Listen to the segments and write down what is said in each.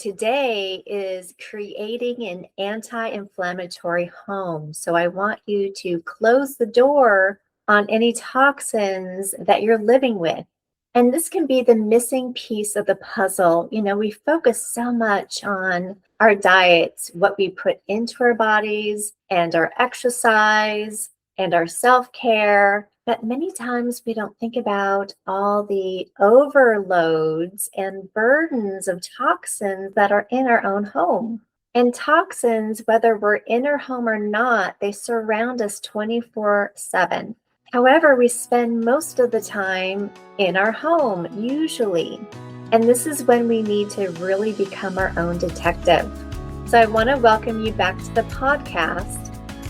today is creating an anti-inflammatory home. So I want you to close the door on any toxins that you're living with. And this can be the missing piece of the puzzle. We focus so much on our diets, what we put into our bodies, and our exercise, and our self-care. But many times we don't think about all the overloads and burdens of toxins that are in our own home. And toxins, whether we're in our home or not, they surround us 24/7. However, we spend most of the time in our home, usually. And this is when we need to really become our own detective. So I want to welcome you back to the podcast.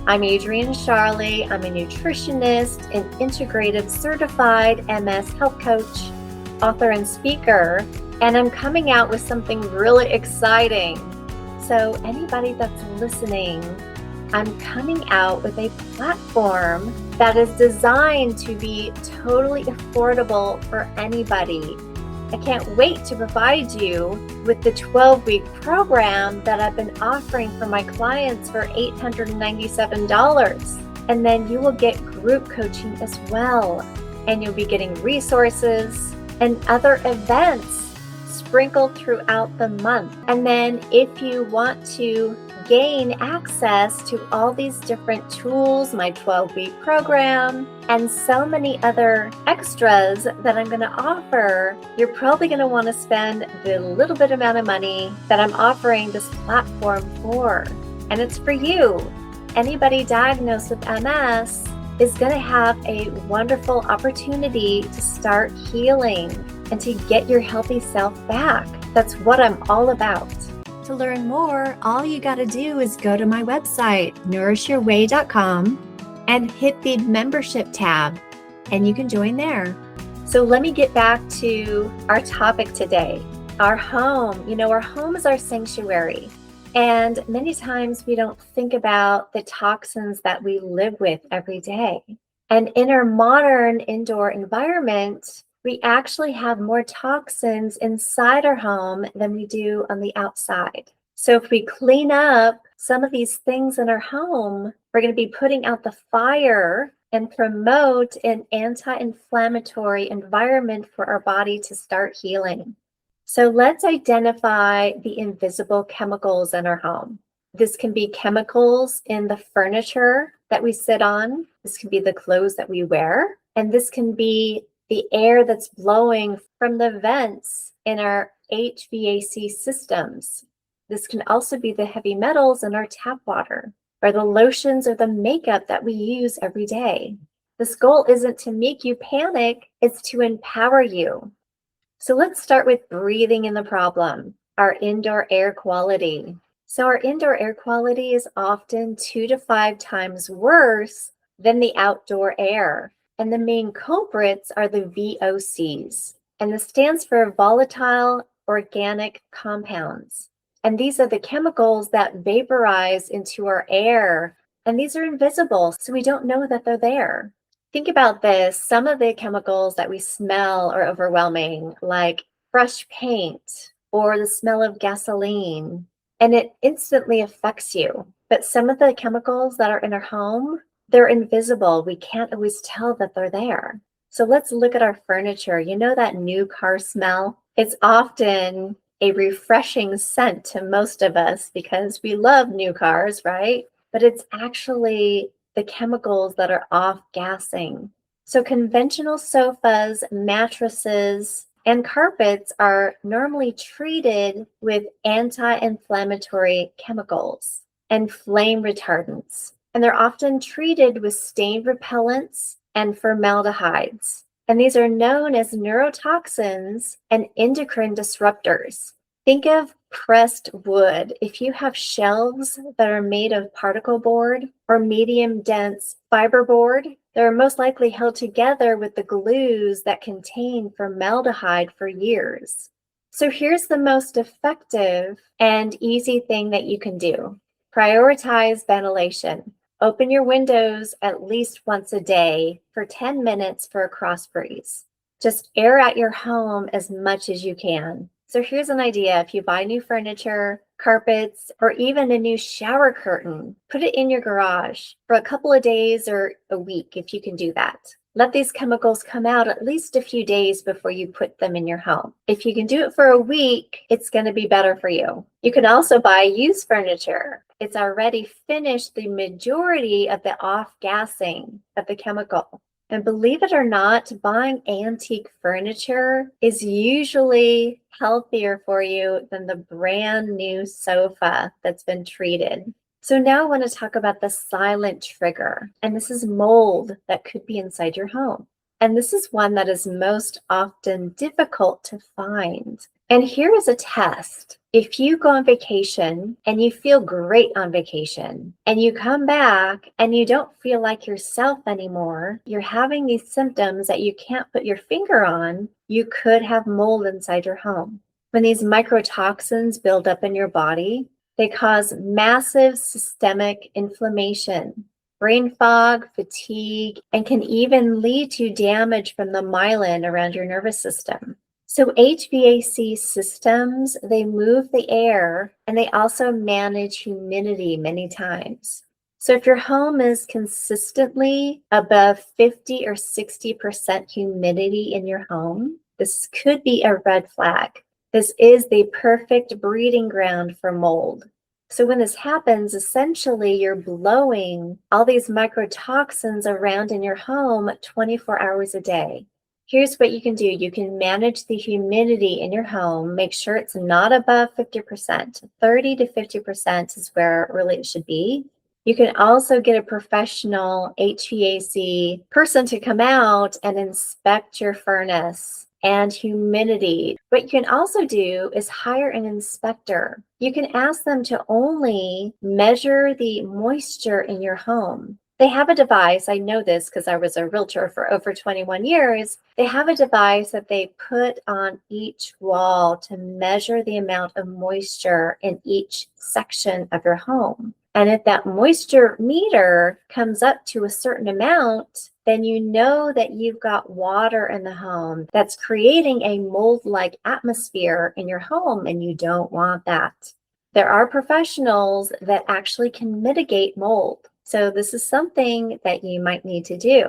I'm Adrienne Charlie. I'm a nutritionist and integrative certified MS health coach, author, and speaker. And I'm coming out with something really exciting. So anybody that's listening, I'm coming out with a platform that is designed to be totally affordable for anybody. I can't wait to provide you with the 12-week program that I've been offering for my clients for $897. And then you will get group coaching as well. And you'll be getting resources and other events sprinkled throughout the month. And then if you want to gain access to all these different tools, my 12-week program, and so many other extras that I'm going to offer, you're probably going to want to spend the little bit amount of money that I'm offering this platform for. And it's for you. Anybody diagnosed with MS is going to have a wonderful opportunity to start healing and to get your healthy self back. That's what I'm all about. To learn more, all you got to do is go to my website, nourishyourway.com, and hit the membership tab, and you can join there. So let me get back to our topic today. Our home. Our home is our sanctuary. And many times we don't think about the toxins that we live with every day. And in our modern indoor environment, we actually have more toxins inside our home than we do on the outside. So if we clean up some of these things in our home, we're going to be putting out the fire and promote an anti-inflammatory environment for our body to start healing. So let's identify the invisible chemicals in our home. This can be chemicals in the furniture that we sit on. This can be the clothes that we wear. And this can be the air that's blowing from the vents in our HVAC systems. This can also be the heavy metals in our tap water, or the lotions or the makeup that we use every day. This goal isn't to make you panic, it's to empower you. So let's start with breathing in the problem, our indoor air quality. So our indoor air quality is often 2 to 5 times worse than the outdoor air. And the main culprits are the VOCs, and this stands for volatile organic compounds. And these are the chemicals that vaporize into our air, and these are invisible, so we don't know that they're there. Think about this. Some of the chemicals that we smell are overwhelming, like fresh paint or the smell of gasoline, and it instantly affects you. But some of the chemicals that are in our home, they're invisible. We can't always tell that they're there. So let's look at our furniture. That new car smell? It's often a refreshing scent to most of us because we love new cars, right? But it's actually the chemicals that are off-gassing. So conventional sofas, mattresses, and carpets are normally treated with anti-inflammatory chemicals and flame retardants. And they're often treated with stain repellents and formaldehydes. And these are known as neurotoxins and endocrine disruptors. Think of pressed wood. If you have shelves that are made of particle board or medium dense fiberboard, they're most likely held together with the glues that contain formaldehyde for years. So here's the most effective and easy thing that you can do. Prioritize ventilation. Open your windows at least once a day for 10 minutes for a cross breeze. Just air out your home as much as you can. So here's an idea. If you buy new furniture, carpets, or even a new shower curtain, put it in your garage for a couple of days or a week if you can do that. Let these chemicals come out at least a few days before you put them in your home. If you can do it for a week, it's going to be better for you. You can also buy used furniture. It's already finished the majority of the off-gassing of the chemical. And believe it or not, buying antique furniture is usually healthier for you than the brand new sofa that's been treated. So now I want to talk about the silent trigger, and this is mold that could be inside your home. And this is one that is most often difficult to find. And here is a test. If you go on vacation and you feel great on vacation and you come back and you don't feel like yourself anymore, you're having these symptoms that you can't put your finger on, you could have mold inside your home. When these microtoxins build up in your body, they cause massive systemic inflammation, brain fog, fatigue, and can even lead to damage from the myelin around your nervous system. So HVAC systems, they move the air and they also manage humidity many times. So if your home is consistently above 50 or 60% humidity in your home, this could be a red flag. This is the perfect breeding ground for mold. So when this happens, essentially you're blowing all these microtoxins around in your home 24 hours a day. Here's what you can do. You can manage the humidity in your home. Make sure it's not above 50%. 30 to 50% is where really it should be. You can also get a professional HVAC person to come out and inspect your furnace and humidity. What you can also do is hire an inspector. You can ask them to only measure the moisture in your home. They have a device, I know this because I was a realtor for over 21 years. They have a device that they put on each wall to measure the amount of moisture in each section of your home. And if that moisture meter comes up to a certain amount, then you know that you've got water in the home that's creating a mold-like atmosphere in your home, and you don't want that. There are professionals that actually can mitigate mold. So this is something that you might need to do.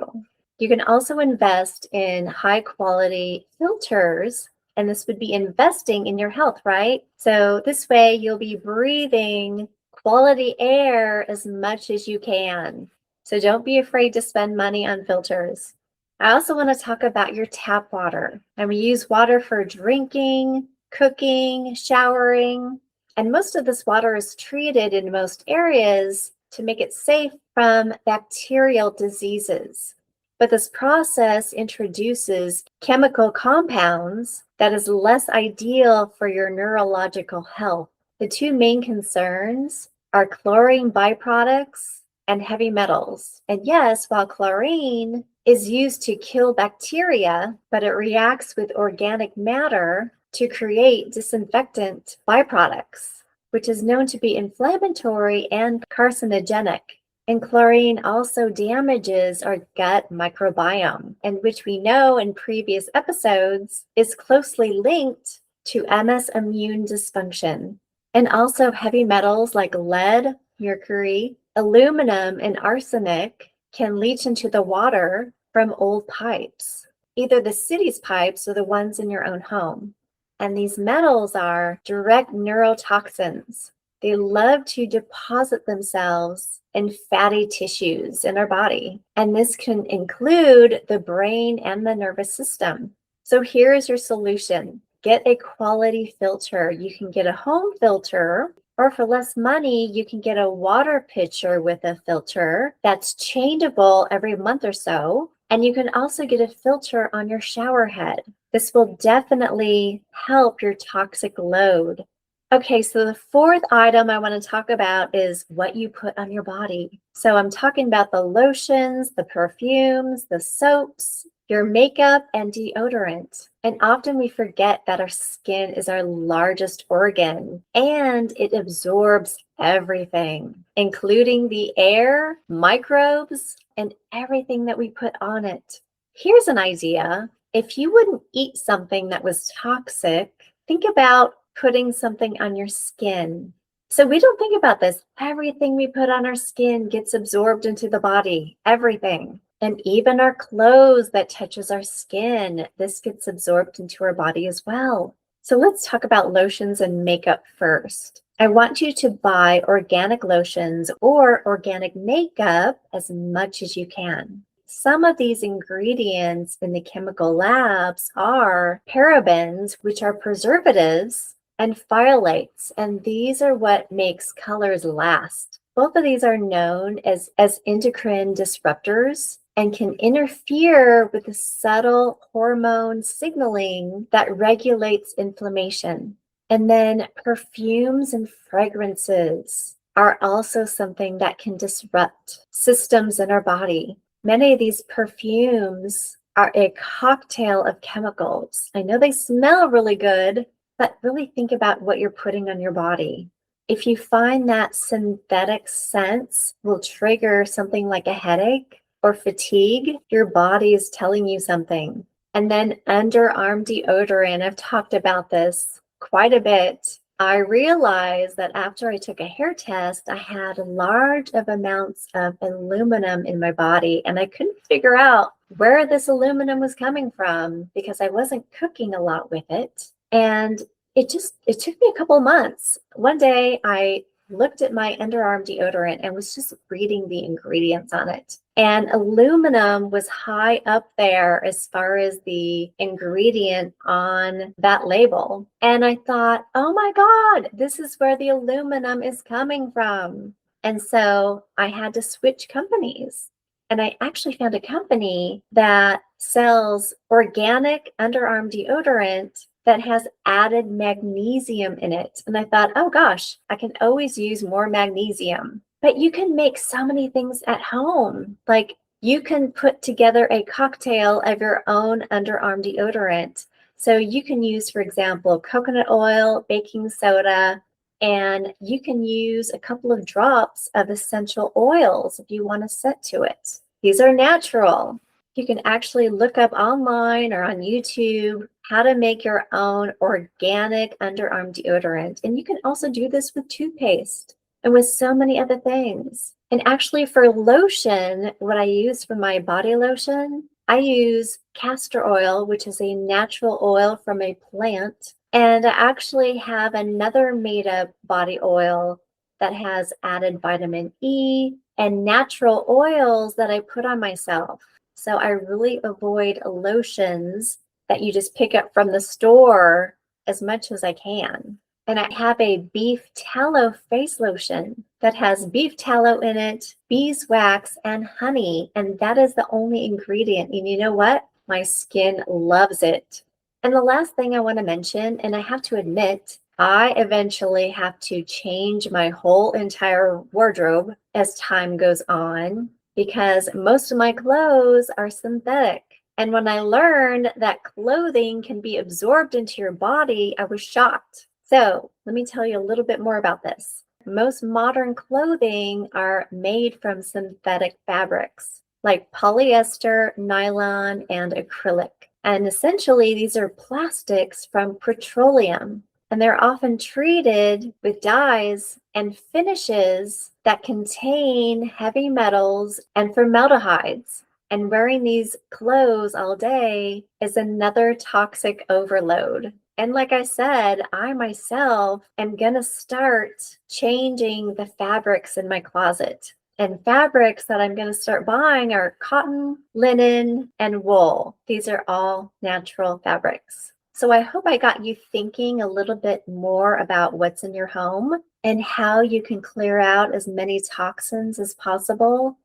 You can also invest in high quality filters, and this would be investing in your health, right? So this way you'll be breathing quality air as much as you can. So don't be afraid to spend money on filters. I also want to talk about your tap water. And we use water for drinking, cooking, showering, and most of this water is treated in most areas to make it safe from bacterial diseases. But this process introduces chemical compounds that is less ideal for your neurological health. The two main concerns are chlorine byproducts and heavy metals. And yes, while chlorine is used to kill bacteria, but it reacts with organic matter to create disinfectant byproducts, which is known to be inflammatory and carcinogenic. And chlorine also damages our gut microbiome, and which we know in previous episodes is closely linked to MS immune dysfunction. And also heavy metals like lead, mercury, aluminum, and arsenic can leach into the water from old pipes, either the city's pipes or the ones in your own home. And these metals are direct neurotoxins. They love to deposit themselves in fatty tissues in our body. And this can include the brain and the nervous system. So here's your solution. Get a quality filter. You can get a home filter, or for less money, you can get a water pitcher with a filter that's changeable every month or so. And you can also get a filter on your shower head. This will definitely help your toxic load. Okay, so the fourth item I want to talk about is what you put on your body. So I'm talking about the lotions, the perfumes, the soaps, your makeup, and deodorant. And often we forget that our skin is our largest organ and it absorbs everything, including the air, microbes, and everything that we put on it. Here's an idea. If you wouldn't eat something that was toxic, Think about putting something on your skin. So we don't think about this. Everything we put on our skin gets absorbed into the body, everything. And even our clothes that touches our skin, this gets absorbed into our body as well. So let's talk about lotions and makeup first. I want you to buy organic lotions or organic makeup as much as you can. Some of these ingredients in the chemical labs are parabens, which are preservatives, and phthalates, and these are what makes colors last. Both of these are known as endocrine disruptors and can interfere with the subtle hormone signaling that regulates inflammation. And then perfumes and fragrances are also something that can disrupt systems in our body. Many of these perfumes are a cocktail of chemicals. I know they smell really good, but really think about what you're putting on your body. If you find that synthetic scents will trigger something like a headache or fatigue, your body is telling you something. And then underarm deodorant, I've talked about this quite a bit. I realized that after I took a hair test, I had large of amounts of aluminum in my body, and I couldn't figure out where this aluminum was coming from because I wasn't cooking a lot with it. And it took me a couple months. One day I looked at my underarm deodorant and was just reading the ingredients on it. And aluminum was high up there as far as the ingredient on that label. And I thought, oh my God, this is where the aluminum is coming from. And so I had to switch companies. And I actually found a company that sells organic underarm deodorant that has added magnesium in it. And I thought, oh gosh, I can always use more magnesium. But you can make so many things at home. Like you can put together a cocktail of your own underarm deodorant. So you can use, for example, coconut oil, baking soda, and you can use a couple of drops of essential oils if you want to set to it. These are natural. You can actually look up online or on YouTube how to make your own organic underarm deodorant. And you can also do this with toothpaste and with so many other things. And actually for lotion, what I use for my body lotion, I use castor oil, which is a natural oil from a plant. And I actually have another made up body oil that has added vitamin E and natural oils that I put on myself. So I really avoid lotions that you just pick up from the store as much as I can. And I have a beef tallow face lotion that has beef tallow in it, beeswax, and honey. And that is the only ingredient. And you know what? My skin loves it. And the last thing I want to mention, and I have to admit, I eventually have to change my whole entire wardrobe as time goes on because most of my clothes are synthetic. And when I learned that clothing can be absorbed into your body, I was shocked. So let me tell you a little bit more about this. Most modern clothing are made from synthetic fabrics like polyester, nylon, and acrylic. And essentially, these are plastics from petroleum. And they're often treated with dyes and finishes that contain heavy metals and formaldehydes. And wearing these clothes all day is another toxic overload. And like I said, I myself am going to start changing the fabrics in my closet. And fabrics that I'm going to start buying are cotton, linen, and wool. These are all natural fabrics. So I hope I got you thinking a little bit more about what's in your home and how you can clear out as many toxins as possible.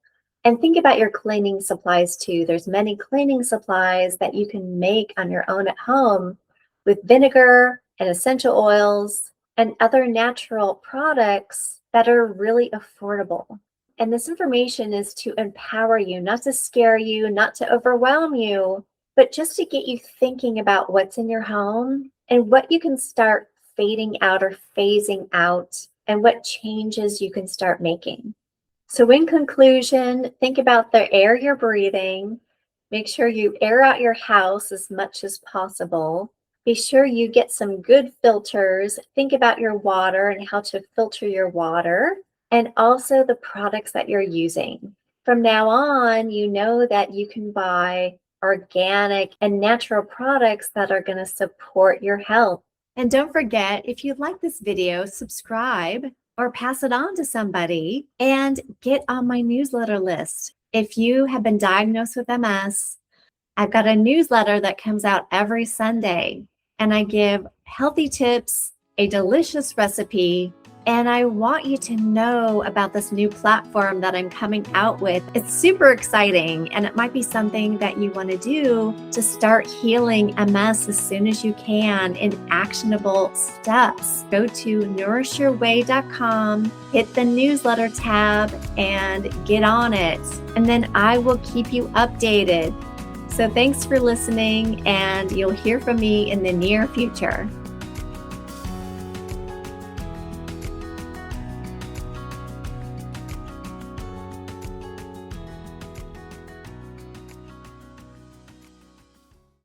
And think about your cleaning supplies too. There's many cleaning supplies that you can make on your own at home with vinegar and essential oils and other natural products that are really affordable. And this information is to empower you, not to scare you, not to overwhelm you, but just to get you thinking about what's in your home and what you can start fading out or phasing out and what changes you can start making. So in conclusion, think about the air you're breathing. Make sure you air out your house as much as possible. Be sure you get some good filters. Think about your water and how to filter your water, and also the products that you're using. From now on, you know that you can buy organic and natural products that are going to support your health. And don't forget, if you like this video, subscribe or pass it on to somebody and get on my newsletter list. If you have been diagnosed with MS, I've got a newsletter that comes out every Sunday, and I give healthy tips, a delicious recipe, and I want you to know about this new platform that I'm coming out with. It's super exciting, and it might be something that you want to do to start healing MS as soon as you can in actionable steps. Go to nourishyourway.com, hit the newsletter tab, and get on it. And then I will keep you updated. So thanks for listening, and you'll hear from me in the near future.